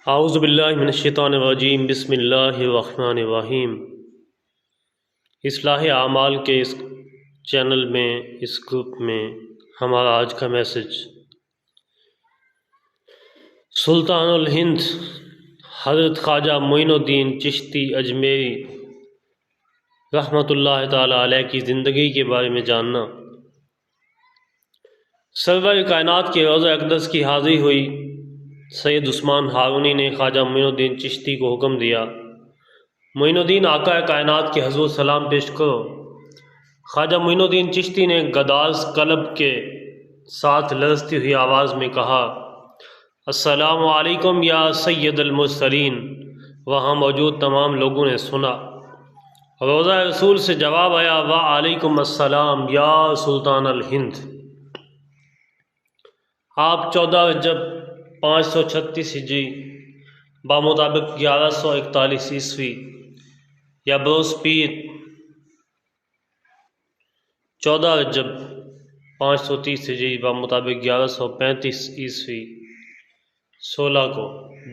اعوذ باللہ من الشیطان الرجیم، بسم اللہ الرحمن الرحیم۔ اصلاح اعمال کے اس چینل میں، اس گروپ میں ہمارا آج کا میسج سلطان الہند حضرت خواجہ معین الدین چشتی اجمیری رحمۃ اللہ تعالی علیہ کی زندگی کے بارے میں جاننا۔ سرور کائنات کے روضہ اقدس کی حاضری ہوئی سید عثمان ہارونی نے خواجہ معین الدین چشتی کو حکم دیا، معین الدین آقا کائنات کے حضور سلام پیش کرو۔ خواجہ معین الدین چشتی نے گداز قلب کے ساتھ لرزتی ہوئی آواز میں کہا، السلام علیکم یا سید المرسلین۔ وہاں موجود تمام لوگوں نے سنا۔ روضہ رسول سے جواب آیا، وعلیکم السلام یا سلطان الہند۔ آپ 14 رجب 536 ہجری بمطابق 1141 عیسوی یا بروز پیر 14 رجب 530 ہجری بمطابق 1135 عیسوی 16 کو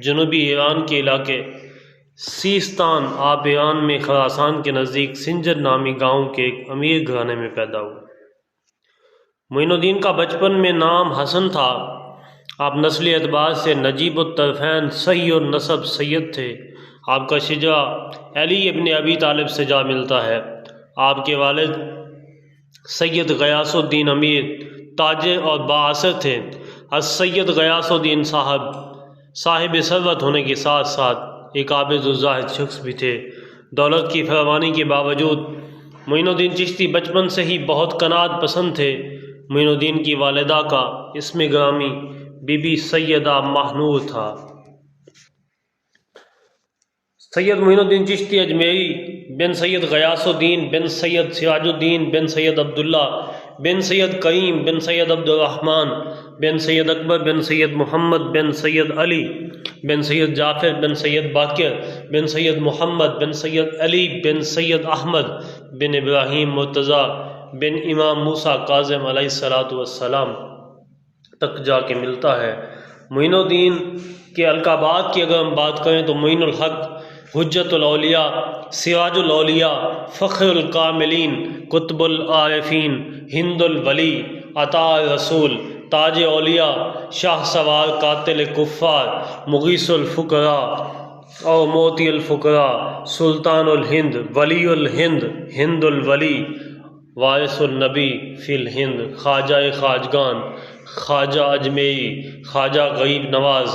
جنوبی ایران کے علاقے سیستان آپ ایران میں خراسان کے نزدیک سنجر نامی گاؤں کے ایک امیر گھرانے میں پیدا ہوئے۔ معین الدین کا بچپن میں نام حسن تھا۔ آپ نسلی اعتبار سے نجیب الطرفین صحیح النسب سید تھے۔ آپ کا شجرہ علی ابن ابی طالب سے جا ملتا ہے۔ آپ کے والد سید غیاث الدین امیر تاجر اور بااثر تھے۔ السید غیاث الدین صاحب ثروت ہونے کے ساتھ ساتھ ایک عابد الزاہد شخص بھی تھے۔ دولت کی فراوانی کے باوجود معین الدین چشتی بچپن سے ہی بہت قناعت پسند تھے۔ معین الدین کی والدہ کا اسم گرامی بی بی سیدہ ماہنور تھا۔ سید معین الدین چشتی اجمیری بن سید غیاث الدین بن سید سراج الدین بن سید عبداللہ بن سید کریم بن سید عبد الرحمن بن سید اکبر بن سید محمد بن سید علی بن سید جعفر بن سید باقر بن سید محمد بن سید علی بن سید احمد بن ابراہیم مرتضیٰ بن امام موسیٰ کاظم علیہ السلام تک جا کے ملتا ہے۔ معین الدین کے القابات کی اگر ہم بات کریں تو معین الحق، حجت الاولیاء، سراج الاولیاء، فخر الکاملین، قطب العارفین، ہند الولی، عطاء رسول، تاج اولیاء، شاہ سوار، قاتل کفار، مغیث الفقراء اور موتی الفقراء، سلطان الہند، ولی الہند، ہند الولی، وارث النبی فی الہند، خواجہ خواجگان، خواجہ اجمیری، خواجہ غریب نواز،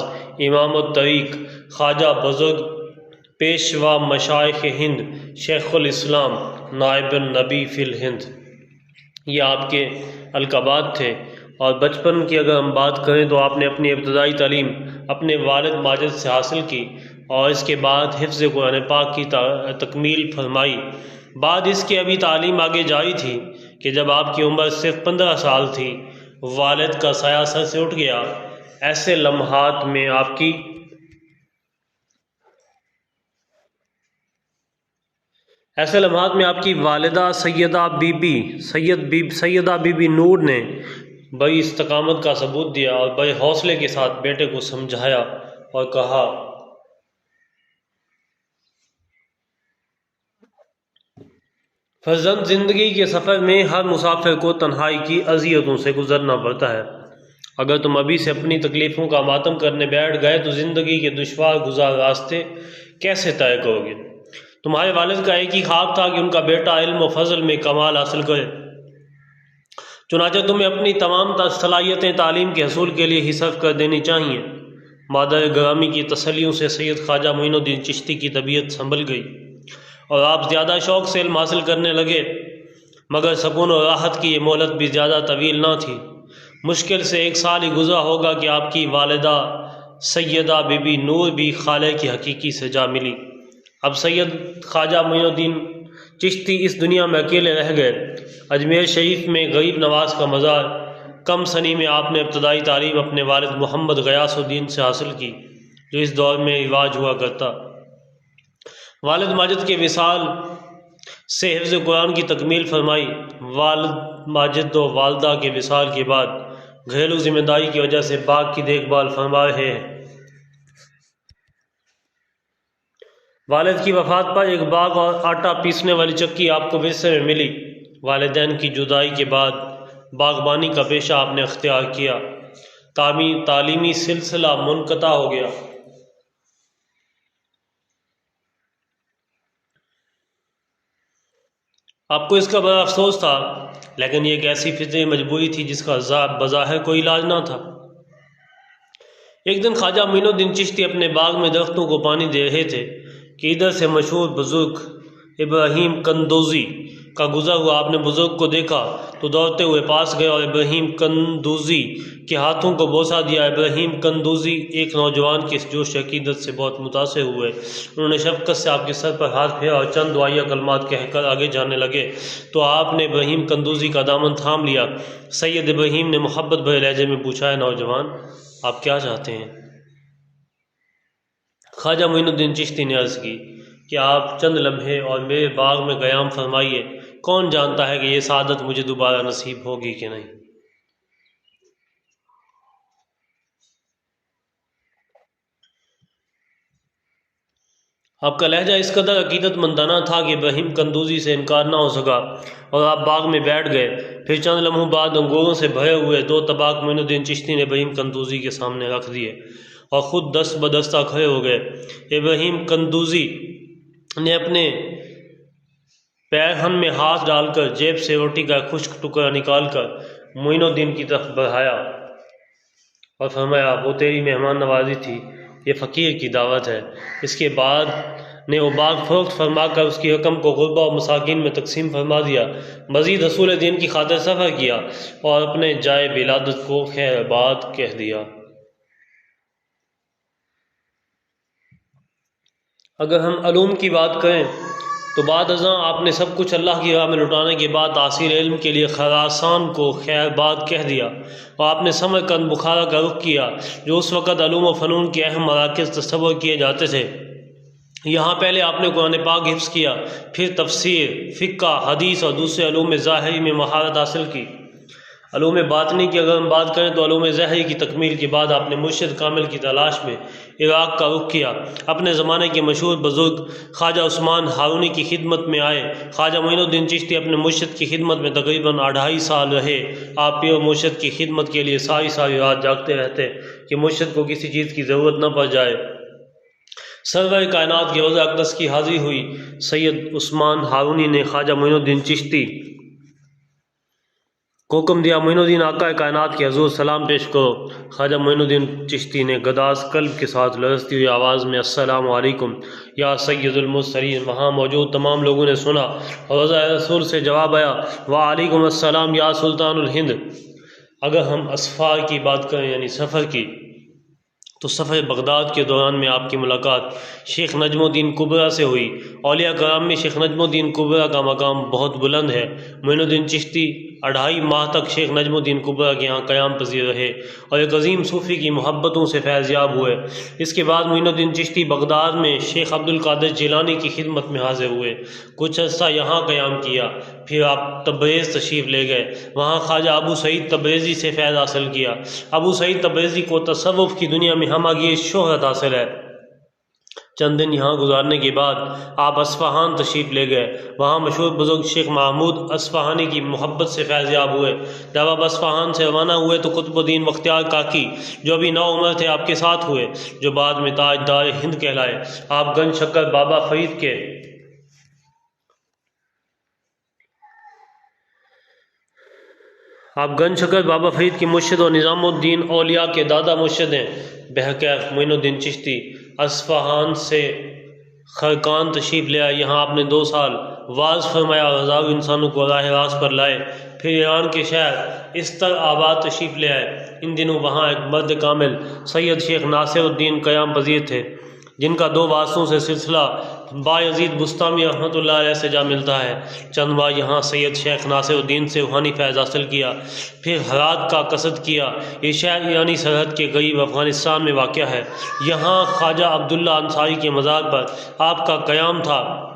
امام الطریق، خواجہ بزرگ، پیشوا مشائخ ہند، شیخ الاسلام، نائب النبی فی الہند، یہ آپ کے القابات تھے۔ اور بچپن کی اگر ہم بات کریں تو آپ نے اپنی ابتدائی تعلیم اپنے والد ماجد سے حاصل کی اور اس کے بعد حفظ قرآن پاک کی تکمیل فرمائی۔ بعد اس کی ابھی تعلیم آگے جاری تھی کہ جب آپ کی عمر صرف 15 سال تھی والد کا سایہ سر سے اٹھ گیا۔ ایسے لمحات میں آپ کی والدہ سیدہ بی بی نور نے بڑی استقامت کا ثبوت دیا اور بڑے حوصلے کے ساتھ بیٹے کو سمجھایا اور کہا، فرزند زندگی کے سفر میں ہر مسافر کو تنہائی کی اذیتوں سے گزرنا پڑتا ہے۔ اگر تم ابھی سے اپنی تکلیفوں کا ماتم کرنے بیٹھ گئے تو زندگی کے دشوار گزار راستے کیسے طے کرو گے؟ تمہارے والد کا ایک ہی خواب تھا کہ ان کا بیٹا علم و فضل میں کمال حاصل کرے، چنانچہ تمہیں اپنی تمام صلاحیتیں تعلیم کے حصول کے لیے ہی صرف کر دینی چاہیے۔ مادر گرامی کی تسلیوں سے سید خواجہ معین الدین چشتی کی طبیعت سنبھل گئی اور آپ زیادہ شوق سے علم حاصل کرنے لگے، مگر سکون و راحت کی یہ مہلت بھی زیادہ طویل نہ تھی۔ مشکل سے 1 سال ہی گزرا ہوگا کہ آپ کی والدہ سیدہ بی بی نور بھی خالق کی حقیقی سے جا ملی۔ اب سید خواجہ معین الدین چشتی اس دنیا میں اکیلے رہ گئے۔ اجمیر شریف میں غریب نواز کا مزار، کم سنی میں آپ نے ابتدائی تعلیم اپنے والد محمد غیاث الدین سے حاصل کی، جو اس دور میں رواج ہوا کرتا۔ والد ماجد کے وصال سے حفظ قرآن کی تکمیل فرمائی۔ والد ماجد و والدہ کے وصال کے بعد گھریلو ذمہ داری کی وجہ سے باغ کی دیکھ بھال فرما رہے ہیں۔ والد کی وفات پر ایک باغ اور آٹا پیسنے والی چکی آپ کو ورثے میں ملی۔ والدین کی جدائی کے بعد باغبانی کا پیشہ آپ نے اختیار کیا۔ تعلیمی سلسلہ منقطع ہو گیا۔ آپ کو اس کا بڑا افسوس تھا، لیکن یہ ایک ایسی فطری مجبوری تھی جس کا بظاہر کوئی علاج نہ تھا۔ ایک دن خواجہ معین الدین چشتی اپنے باغ میں درختوں کو پانی دے رہے تھے کہ ادھر سے مشہور بزرگ ابراہیم قندوزی کا گزر ہوا۔ آپ نے بزرگ کو دیکھا تو دوڑتے ہوئے پاس گئے اور ابراہیم قندوزی کے ہاتھوں کو بوسہ دیا۔ ابراہیم قندوزی ایک نوجوان کی اس جوش عقیدت سے بہت متاثر ہوئے۔ انہوں نے شفقت سے آپ کے سر پر ہاتھ پھیرا اور چند دعائیہ کلمات کہہ کر آگے جانے لگے تو آپ نے ابراہیم قندوزی کا دامن تھام لیا۔ سید ابراہیم نے محبت بھرے لہجے میں پوچھا، ہے نوجوان، آپ کیا چاہتے ہیں؟ خواجہ معین الدین چشتی نے عرض کی کہ آپ چند لمحے اور میرے باغ میں قیام فرمائیے، کون جانتا ہے کہ یہ سعادت مجھے دوبارہ نصیب ہوگی کہ نہیں۔ آپ کا لہجہ اس قدر عقیدت مندانہ تھا کہ ابراہیم قندوزی سے انکار نہ ہو سکا اور آپ باغ میں بیٹھ گئے۔ پھر چند لمحوں بعد انگوروں سے بھرے ہوئے 2 طباق معین الدین چشتی نے ابراہیم قندوزی کے سامنے رکھ دیے اور خود دست بدستہ کھڑے ہو گئے۔ ابراہیم قندوزی نے اپنے پیرہن میں ہاتھ ڈال کر جیب سے روٹی کا خشک ٹکڑا نکال کر معین الدین کی طرف بڑھایا اور فرمایا، وہ تیری مہمان نوازی تھی، یہ فقیر کی دعوت ہے۔ اس کے بعد نے وہ باغ فروخت فرما کر اس کی رقم کو غربا و مساکین میں تقسیم فرما دیا۔ مزید رسول دین کی خاطر سفر کیا اور اپنے جائے ولادت کو خیر آباد کہہ دیا۔ اگر ہم علوم کی بات کریں تو بعد ازاں آپ نے سب کچھ اللہ کی راہ میں لٹانے کے بعد تحصیل علم کے لیے خراسان کو خیر آباد کہہ دیا اور آپ نے سمرقند بخارا کا رخ کیا، جو اس وقت علوم و فنون کے اہم مراکز تصور کیے جاتے تھے۔ یہاں پہلے آپ نے قرآن پاک حفظ کیا، پھر تفسیر، فقہ، حدیث اور دوسرے علوم ظاہری میں مہارت حاصل کی۔ علوم باطنی کی اگر ہم بات کریں تو علوم ظاہری کی تکمیل کے بعد آپ نے مرشد کامل کی تلاش میں عراق کا رخ کیا۔ اپنے زمانے کے مشہور بزرگ خواجہ عثمان ہارونی کی خدمت میں آئے۔ خواجہ معین الدین چشتی اپنے مرشد کی خدمت میں تقریباً 2.5 سال رہے۔ آپ پیر مرشد کی خدمت کے لیے ساری رات جاگتے رہتے کہ مرشد کو کسی چیز کی ضرورت نہ پڑ جائے۔ سرور کائنات کے روضہ اقدس کی حاضری ہوئی۔ سید عثمان ہارونی نے خواجہ معین الدین چشتی کو حکم دیا، معین الدین آقا کائنات کے حضور سلام پیش کرو۔ خواجہ معین الدین چشتی نے گداز قلب کے ساتھ لرزتی ہوئی آواز میں السلام علیکم یا سید المرسلین۔ وہاں موجود تمام لوگوں نے سنا اور رضا رسول سے جواب آیا، وعلیکم السلام یا سلطان الہند۔ اگر ہم اسفار کی بات کریں یعنی سفر کی، تو سفر بغداد کے دوران میں آپ کی ملاقات شیخ نجم الدین کبرا سے ہوئی۔ اولیاء کرام میں شیخ نجم الدین کبرا کا مقام بہت بلند ہے۔ معین الدین چشتی 2.5 ماہ تک شیخ نجم الدین کبرا کے یہاں قیام پذیر رہے اور ایک عظیم صوفی کی محبتوں سے فیض یاب ہوئے۔ اس کے بعد معین الدین چشتی بغداد میں شیخ عبد القادر جیلانی کی خدمت میں حاضر ہوئے، کچھ عرصہ یہاں قیام کیا، پھر آپ تبریز تشریف لے گئے، وہاں خواجہ ابو سعید تبریزی سے فیض حاصل کیا۔ ابو سعید تبریزی کو تصوف کی دنیا میں ہمہ شہرت حاصل ہے۔ چند دن یہاں گزارنے کے بعد آپ اصفہان تشریف لے گئے، وہاں مشہور بزرگ شیخ محمود اصفہانی کی محبت سے فیض یاب ہوئے۔ جب آپ اصفہان سے روانہ ہوئے تو قطب الدین بختیار کاکی جو ابھی نوعمر تھے آپ کے ساتھ ہوئے، جو بعد میں تاجدار ہند کہلائے۔ آپ گنج شکر بابا فرید کے مرشد اور نظام الدین اولیاء کے دادا مرشد ہیں۔ بہرکیف معین الدین چشتی اصفہان سے خرقان تشریف لے آئے، یہاں آپ نے 2 سال واعظ فرمایا اور ہزاروں انسانوں کو راہ راست پر لائے۔ پھر ایران کے شہر استر آباد تشریف لے آئے۔ ان دنوں وہاں ایک مرد کامل سید شیخ ناصر الدین قیام پذیر تھے، جن کا 2 واسطوں سے سلسلہ بایزید بستامی رحمۃ اللہ علیہ سے جا ملتا ہے۔ چند بار یہاں سید شیخ ناصر الدین سے روحانی فیض حاصل کیا، پھر ہرات کا قصد کیا۔ یہ شہر ایرانی سرحد کے قریب افغانستان میں واقع ہے۔ یہاں خواجہ عبداللہ انصاری کے مزار پر آپ کا قیام تھا۔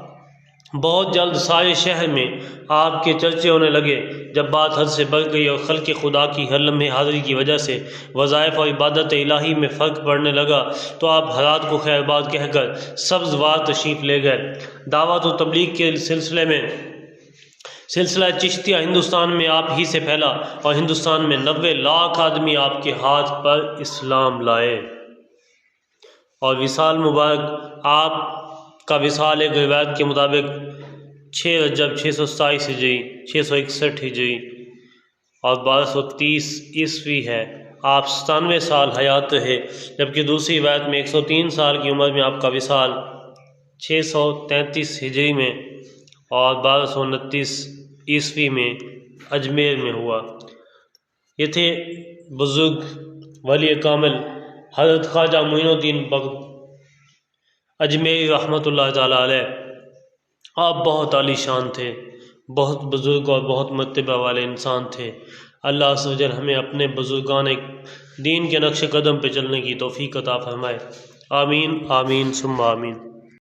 بہت جلد سارے شہر میں آپ کے چرچے ہونے لگے۔ جب بات حد سے بڑھ گئی اور خلق خدا کی ہر لمحے حاضری کی وجہ سے وظائف اور عبادت الہی میں فرق پڑنے لگا تو آپ ہرات کو خیر آباد کہہ کر سبز وار تشریف لے گئے۔ دعوت و تبلیغ کے سلسلہ چشتیہ ہندوستان میں آپ ہی سے پھیلا اور ہندوستان میں 90 لاکھ آدمی آپ کے ہاتھ پر اسلام لائے۔ اور وصال مبارک، آپ کا وصال ایک روایت کے مطابق 6 رجب 627 ہجری 661 ہجری اور 1230 عیسوی ہے۔ آپ 97 سال حیات رہے، جبکہ دوسری روایت میں 103 سال کی عمر میں آپ کا وصال 633 ہجری میں اور 1229 عیسوی میں اجمیر میں ہوا۔ یہ تھے بزرگ ولی کامل حضرت خواجہ معین الدین اجمیری رحمۃ اللہ تعالیٰ علیہ۔ آپ بہت عالی شان تھے، بہت بزرگ اور بہت مرتبہ والے انسان تھے۔ اللہ عز و جل ہمیں اپنے بزرگان دین کے نقش قدم پہ چلنے کی توفیق عطا فرمائے۔ آمین آمین ثم آمین۔